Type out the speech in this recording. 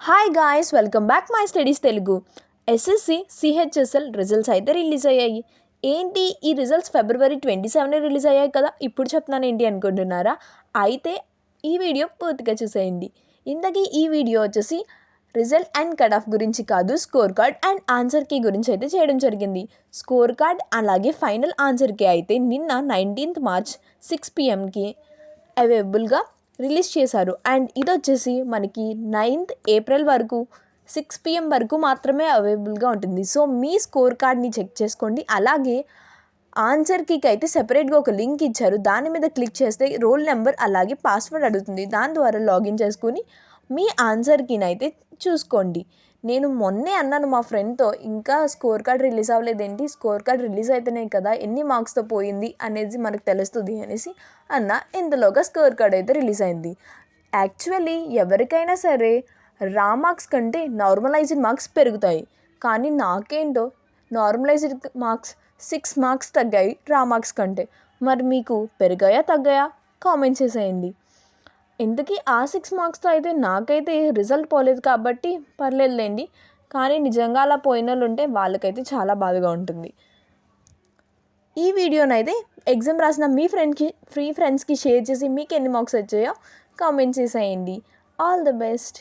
Hi guys, welcome back my studies Telugu. SSC CHSL results అయితే release అయ్యాయి. ఏంటి ఈ రిజల్ట్స్ February 27 రిలీజ్ అయ్యాయి కదా, ఇప్పుడు చెప్తున్నాను ఏంటి అనుకుంటున్నారా? అయితే ఈ వీడియో పూర్తిగా చూసేయండి. ఇంతకీ ఈ వీడియో వచ్చేసి రిజల్ట్ అండ్ కట్ ఆఫ్ గురించి కాదు, score card and answer key గురించి అయితే చేయడం జరిగింది. స్కోర్ కార్డ్ అలాగే ఫైనల్ ఆన్సర్ కీ అయితే నిన్న 19th March 6 PM అవైలబుల్గా రిలీజ్ చేశారు. అండ్ ఇది వచ్చేసి మనకి 9th April వరకు 6 PM వరకు మాత్రమే అవైలబుల్గా ఉంటుంది. సో మీ స్కోర్ కార్డ్ని చెక్ చేసుకోండి. అలాగే ఆన్సర్ కీకి అయితే సెపరేట్గా ఒక లింక్ ఇచ్చారు. దాని మీద క్లిక్ చేస్తే రోల్ నెంబర్ అలాగే పాస్వర్డ్ అడుగుతుంది. దాని ద్వారా లాగిన్ చేసుకుని మీ ఆన్సర్ కీని అయితే చూసుకోండి. నేను మొన్నే అన్నాను మా ఫ్రెండ్తో, ఇంకా స్కోర్ కార్డ్ రిలీజ్ అవ్వలేదేంటి, స్కోర్ కార్డ్ రిలీజ్ అయితేనే కదా ఎన్ని మార్క్స్తో పోయింది అనేది మనకు తెలుస్తుంది అనేసి అన్న. ఇందులోగా స్కోర్ కార్డ్ అయితే రిలీజ్ అయింది. యాక్చువల్లీ ఎవరికైనా సరే రా మార్క్స్ కంటే నార్మలైజ్డ్ మార్క్స్ పెరుగుతాయి. కానీ నాకేంటో నార్మలైజ్డ్ మార్క్స్ 6 మార్క్స్ తగ్గాయి రా మార్క్స్ కంటే. మరి మీకు పెరిగాయా తగ్గాయా కామెంట్ చేసేయండి. ఇంతకీ ఆ 6 మార్క్స్తో అయితే నాకైతే రిజల్ట్ పోలేదు కాబట్టి పర్లేదులేండి. కానీ నిజంగా అలా పోయిన వాళ్ళు ఉంటే వాళ్ళకైతే చాలా బాధగా ఉంటుంది. ఈ వీడియోనైతే ఎగ్జామ్ రాసిన మీ ఫ్రెండ్స్కి షేర్ చేసి మీకు ఎన్ని మార్క్స్ వచ్చాయో కామెంట్ చేసేయండి. All the best.